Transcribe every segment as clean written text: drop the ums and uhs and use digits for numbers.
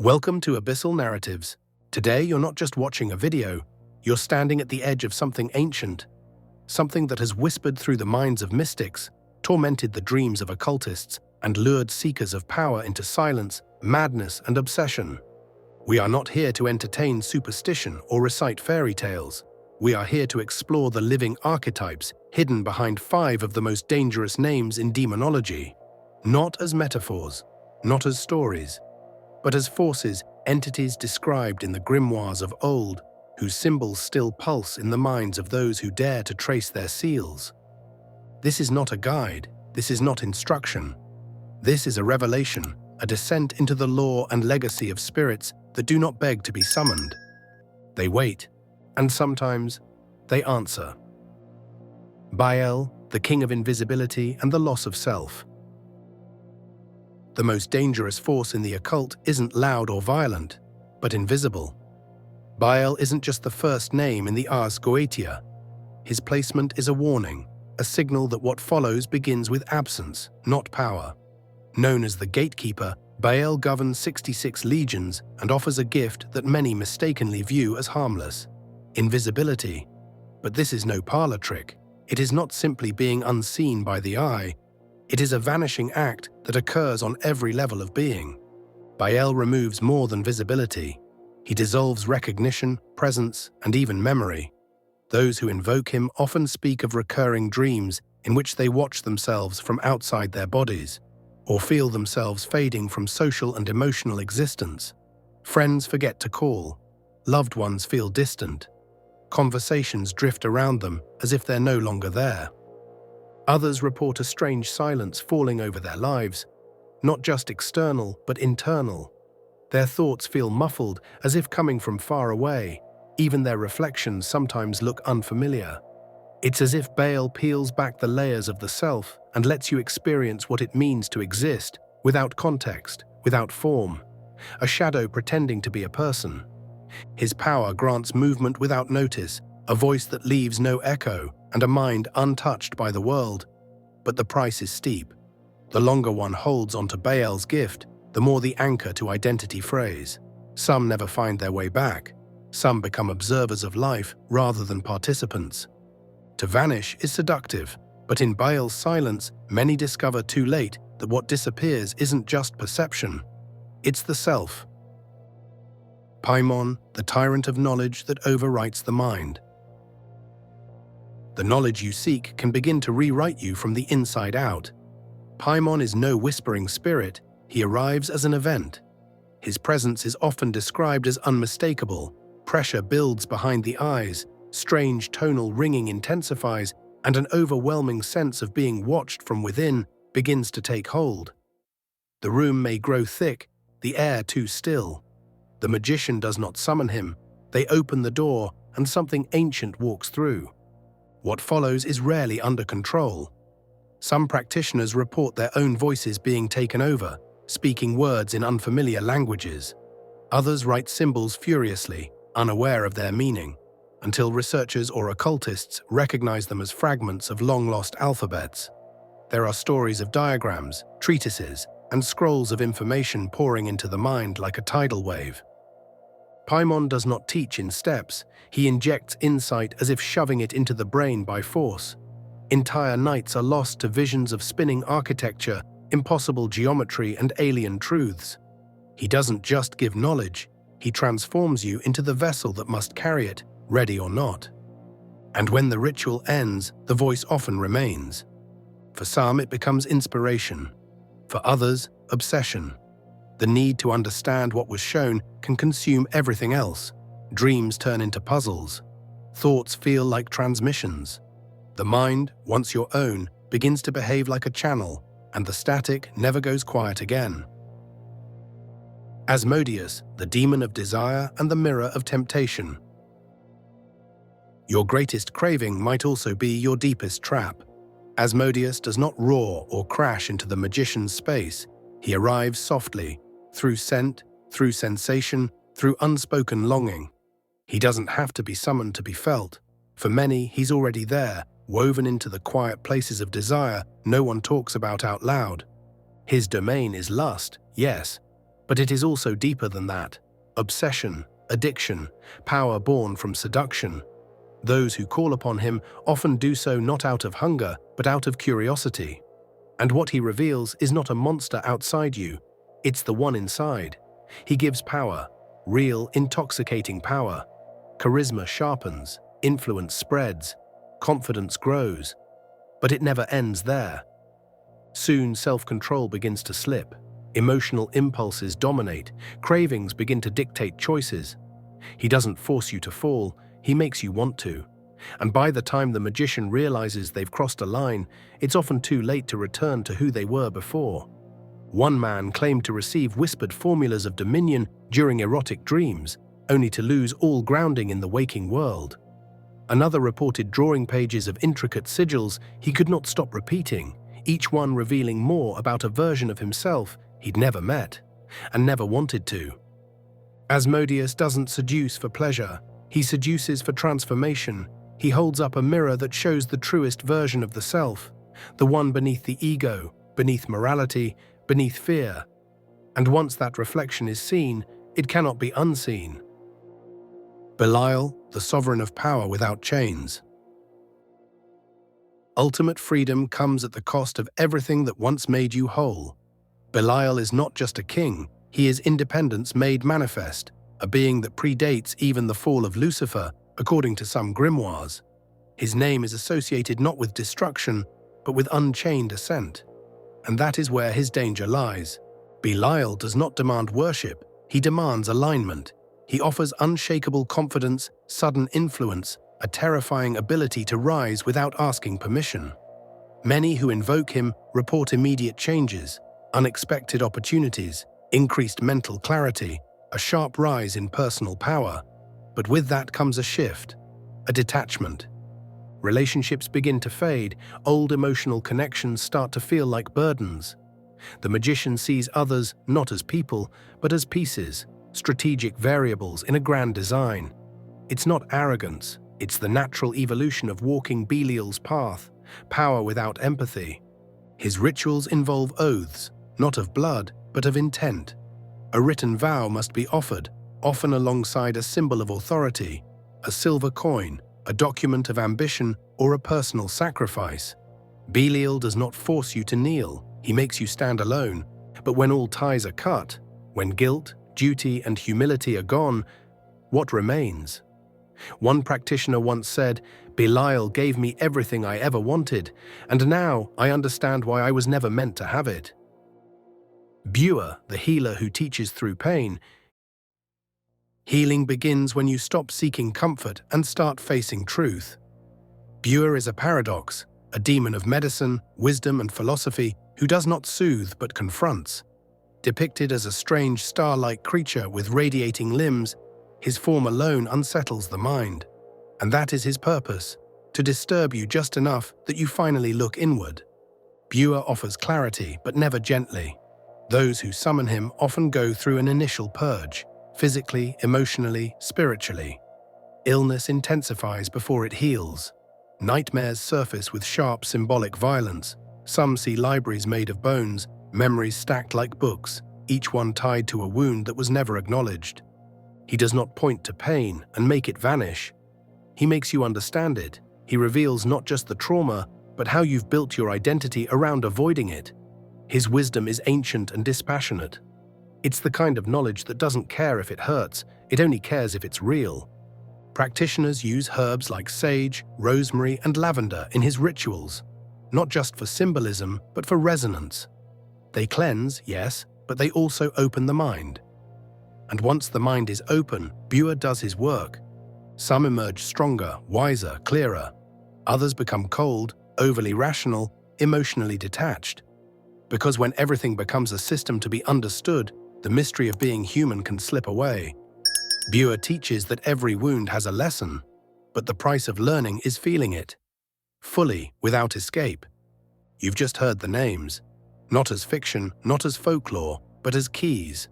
Welcome to Abyssal Narratives. Today you're not just watching a video, you're standing at the edge of something ancient, something that has whispered through the minds of mystics, tormented the dreams of occultists, and lured seekers of power into silence, madness, and obsession. We are not here to entertain superstition or recite fairy tales. We are here to explore the living archetypes hidden behind 5 of the most dangerous names in demonology. Not as metaphors, not as stories, but as forces, entities described in the grimoires of old, whose symbols still pulse in the minds of those who dare to trace their seals. This is not a guide, this is not instruction. This is a revelation, a descent into the lore and legacy of spirits that do not beg to be summoned. They wait, and sometimes they answer. Bael, the king of invisibility and the loss of self. The most dangerous force in the occult isn't loud or violent, but invisible. Bael isn't just the first name in the Ars Goetia. His placement is a warning, a signal that what follows begins with absence, not power. Known as the Gatekeeper, Bael governs 66 legions and offers a gift that many mistakenly view as harmless: invisibility. But this is no parlor trick. It is not simply being unseen by the eye. It is a vanishing act that occurs on every level of being. Bael removes more than visibility. He dissolves recognition, presence, and even memory. Those who invoke him often speak of recurring dreams in which they watch themselves from outside their bodies, or feel themselves fading from social and emotional existence. Friends forget to call. Loved ones feel distant. Conversations drift around them as if they're no longer there. Others report a strange silence falling over their lives, not just external but internal. Their thoughts feel muffled as if coming from far away. Even their reflections sometimes look unfamiliar. It's as if Bael peels back the layers of the self and lets you experience what it means to exist, without context, without form. A shadow pretending to be a person. His power grants movement without notice, a voice that leaves no echo, and a mind untouched by the world. But the price is steep. The longer one holds onto Bael's gift, the more the anchor to identity frays. Some never find their way back. Some become observers of life rather than participants. To vanish is seductive, but in Bael's silence, many discover too late that what disappears isn't just perception. It's the self. Paimon, the tyrant of knowledge that overwrites the mind. The knowledge you seek can begin to rewrite you from the inside out. Paimon is no whispering spirit, he arrives as an event. His presence is often described as unmistakable. Pressure builds behind the eyes, strange tonal ringing intensifies, and an overwhelming sense of being watched from within begins to take hold. The room may grow thick, the air too still. The magician does not summon him. They open the door, and something ancient walks through. What follows is rarely under control. Some practitioners report their own voices being taken over, speaking words in unfamiliar languages. Others write symbols furiously, unaware of their meaning, until researchers or occultists recognize them as fragments of long-lost alphabets. There are stories of diagrams, treatises, and scrolls of information pouring into the mind like a tidal wave. Paimon does not teach in steps. He injects insight as if shoving it into the brain by force. Entire nights are lost to visions of spinning architecture, impossible geometry, and alien truths. He doesn't just give knowledge, he transforms you into the vessel that must carry it, ready or not. And when the ritual ends, the voice often remains. For some, it becomes inspiration. For others, obsession. The need to understand what was shown can consume everything else. Dreams turn into puzzles. Thoughts feel like transmissions. The mind, once your own, begins to behave like a channel, and the static never goes quiet again. Asmodeus, the demon of desire and the mirror of temptation. Your greatest craving might also be your deepest trap. Asmodeus does not roar or crash into the magician's space. He arrives softly, through scent, through sensation, through unspoken longing. He doesn't have to be summoned to be felt. For many, he's already there, woven into the quiet places of desire no one talks about out loud. His domain is lust, yes, But it is also deeper than that. Obsession, addiction, power born from seduction. Those who call upon him often do so not out of hunger, but out of curiosity. And what he reveals is not a monster outside you, it's the one inside. He gives power, real, intoxicating power. Charisma sharpens, influence spreads, confidence grows. But it never ends there. Soon self-control begins to slip. Emotional impulses dominate, cravings begin to dictate choices. He doesn't force you to fall, he makes you want to. And by the time the magician realizes they've crossed a line, it's often too late to return to who they were before. One man claimed to receive whispered formulas of dominion during erotic dreams, only to lose all grounding in the waking world. Another reported drawing pages of intricate sigils he could not stop repeating, each one revealing more about a version of himself he'd never met, and never wanted to. Asmodeus doesn't seduce for pleasure, he seduces for transformation. He holds up a mirror that shows the truest version of the self, the one beneath the ego, beneath morality, beneath fear. And once that reflection is seen, it cannot be unseen. Belial, the sovereign of power without chains. Ultimate freedom comes at the cost of everything that once made you whole. Belial is not just a king, he is independence made manifest, a being that predates even the fall of Lucifer, according to some grimoires. His name is associated not with destruction, but with unchained ascent. And that is where his danger lies. Belial does not demand worship, he demands alignment. He offers unshakable confidence, sudden influence, a terrifying ability to rise without asking permission. Many who invoke him report immediate changes, unexpected opportunities, increased mental clarity, a sharp rise in personal power. But with that comes a shift, a detachment. Relationships begin to fade, old emotional connections start to feel like burdens. The magician sees others not as people, but as pieces, strategic variables in a grand design. It's not arrogance, it's the natural evolution of walking Belial's path, power without empathy. His rituals involve oaths, not of blood, but of intent. A written vow must be offered, often alongside a symbol of authority, a silver coin, a document of ambition, or a personal sacrifice. Belial does not force you to kneel, he makes you stand alone. But when all ties are cut, when guilt, duty, and humility are gone, what remains? One practitioner once said, "Belial gave me everything I ever wanted, and now I understand why I was never meant to have it." Buer, the healer who teaches through pain. Healing begins when you stop seeking comfort and start facing truth. Buer is a paradox, a demon of medicine, wisdom, and philosophy who does not soothe but confronts. Depicted as a strange star-like creature with radiating limbs, his form alone unsettles the mind. And that is his purpose, to disturb you just enough that you finally look inward. Buer offers clarity, but never gently. Those who summon him often go through an initial purge, physically, emotionally, spiritually. Illness intensifies before it heals. Nightmares surface with sharp symbolic violence. Some see libraries made of bones, memories stacked like books, each one tied to a wound that was never acknowledged. He does not point to pain and make it vanish. He makes you understand it. He reveals not just the trauma, but how you've built your identity around avoiding it. His wisdom is ancient and dispassionate. It's the kind of knowledge that doesn't care if it hurts, it only cares if it's real. Practitioners use herbs like sage, rosemary, and lavender in his rituals, not just for symbolism, but for resonance. They cleanse, yes, but they also open the mind. And once the mind is open, Buer does his work. Some emerge stronger, wiser, clearer. Others become cold, overly rational, emotionally detached. Because when everything becomes a system to be understood, the mystery of being human can slip away. Buer teaches that every wound has a lesson, but the price of learning is feeling it. Fully, without escape. You've just heard the names. Not as fiction, not as folklore, but as keys.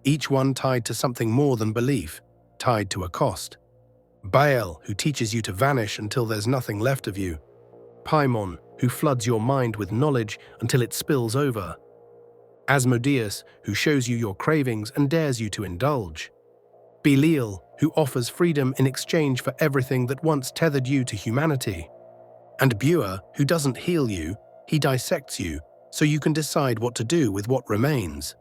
Each one tied to something more than belief, tied to a cost. Bael, who teaches you to vanish until there's nothing left of you. Paimon, who floods your mind with knowledge until it spills over. Asmodeus, who shows you your cravings and dares you to indulge. Belial, who offers freedom in exchange for everything that once tethered you to humanity. And Buer, who doesn't heal you, he dissects you, so you can decide what to do with what remains.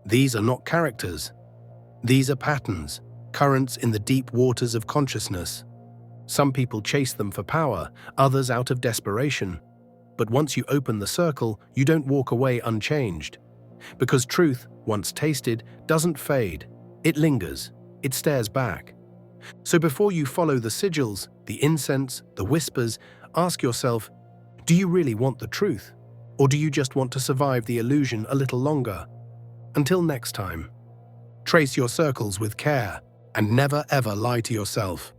These are not characters. These are patterns, currents in the deep waters of consciousness. Some people chase them for power, others out of desperation. But once you open the circle, you don't walk away unchanged. Because truth, once tasted, doesn't fade. It lingers. It stares back. So before you follow the sigils, the incense, the whispers, ask yourself, do you really want the truth? Or do you just want to survive the illusion a little longer? Until next time, trace your circles with care and never ever lie to yourself.